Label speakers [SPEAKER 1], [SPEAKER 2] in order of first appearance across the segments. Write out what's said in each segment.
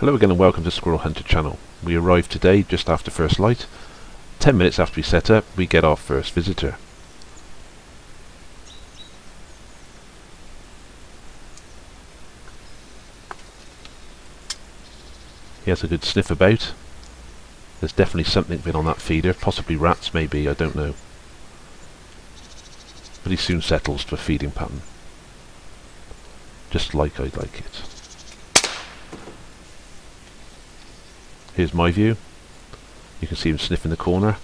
[SPEAKER 1] Hello again and welcome to Squirrel Hunter channel. We arrived today just after first light. 10 minutes after we set up, we get our first visitor. He has a good sniff about. There's definitely something been on that feeder, possibly rats maybe, I don't know. But he soon settles to a feeding pattern. Just like I'd like it. Here's my view. You can see him sniffing the corner.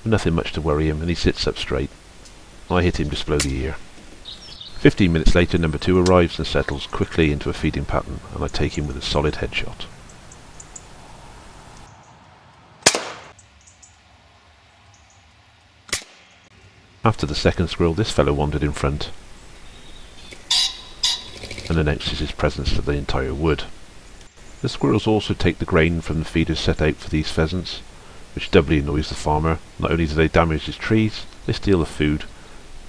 [SPEAKER 1] Nothing much to worry him, and he sits up straight. I hit him just below the ear. 15 minutes later, number 2 arrives and settles quickly into a feeding pattern, and I take him with a solid headshot. After the second squirrel, this fellow wandered in front and announces his presence to the entire wood. The squirrels also take the grain from the feeders set out for these pheasants, which doubly annoys the farmer. Not only do they damage his trees, they steal the food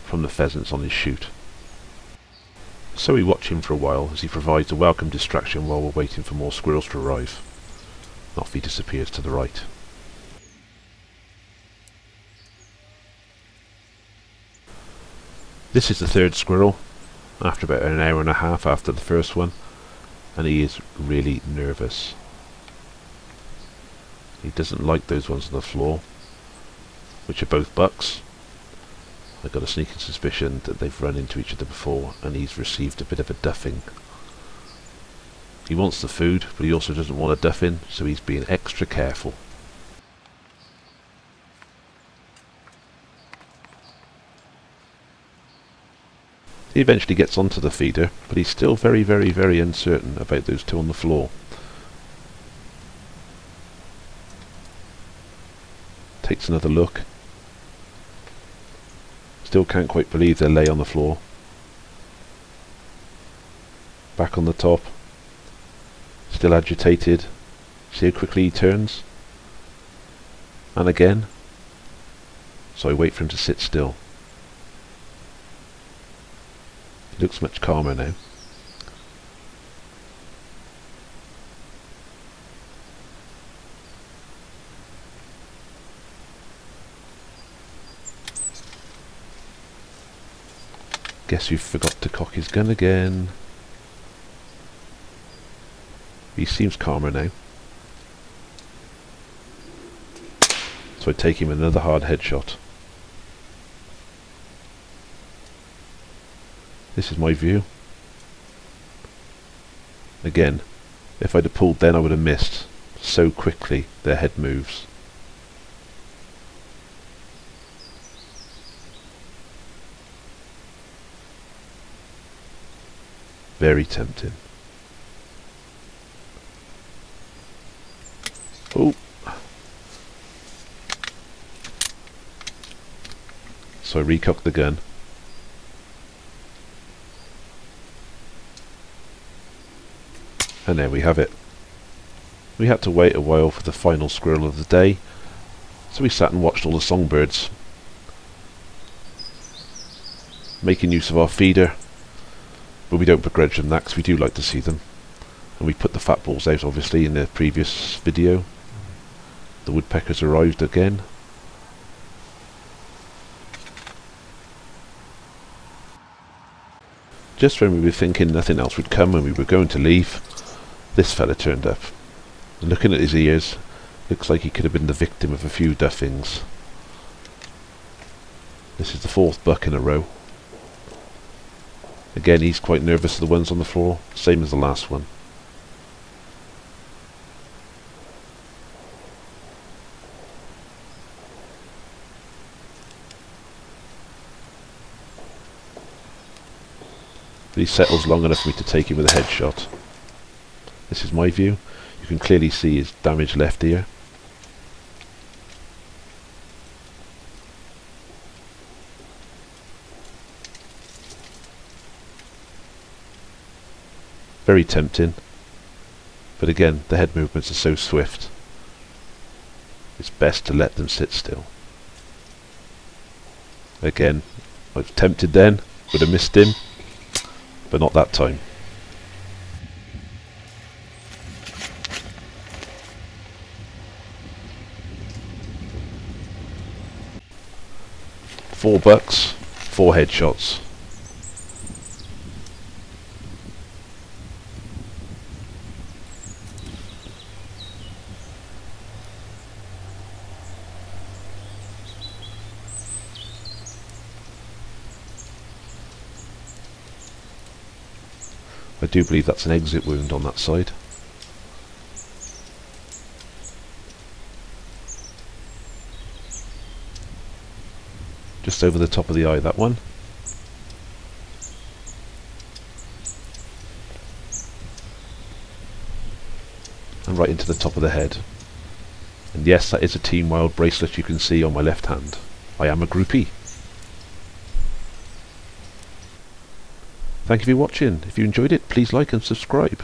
[SPEAKER 1] from the pheasants on his shoot. So we watch him for a while as he provides a welcome distraction while we're waiting for more squirrels to arrive. Off he disappears to the right. This is the third squirrel, after about an hour and a half after the first one. And he is really nervous. He doesn't like those ones on the floor, which are both bucks. I've got a sneaking suspicion that they've run into each other before and he's received a bit of a duffing. He wants the food, but he also doesn't want a duffing, so he's being extra careful. He eventually gets onto the feeder, but he's still very uncertain about those two on the floor. Takes another look. Still can't quite believe they lay on the floor. Back on the top. Still agitated. See how quickly he turns? And again. So I wait for him to sit still. He looks much calmer now. Guess you forgot to cock his gun again. He seems calmer now. So I take him another hard headshot. This is my view. Again, if I'd have pulled then I would have missed. So quickly their head moves. Very tempting. Oh! So I recocked the gun. And there we have it. We had to wait a while for the final squirrel of the day, so we sat and watched all the songbirds, making use of our feeder, but we don't begrudge them that because we do like to see them. And we put the fat balls out obviously in the previous video. The woodpeckers arrived again. Just when we were thinking nothing else would come and we were going to leave, this fella turned up. And looking at his ears, looks like he could have been the victim of a few duffings. This is the 4th buck in a row. Again, he's quite nervous of the ones on the floor, same as the last one. But he settles long enough for me to take him with a headshot. This is my view. You can clearly see his damaged left ear. Very tempting. But again, the head movements are so swift. It's best to let them sit still. Again, I was tempted then, would have missed him, but not that time. 4 bucks, 4 headshots. I do believe that's an exit wound on that side. Just over the top of the eye, that one. And right into the top of the head. And yes, that is a Team Wild bracelet you can see on my left hand. I am a groupie. Thank you for watching. If you enjoyed it, please like and subscribe.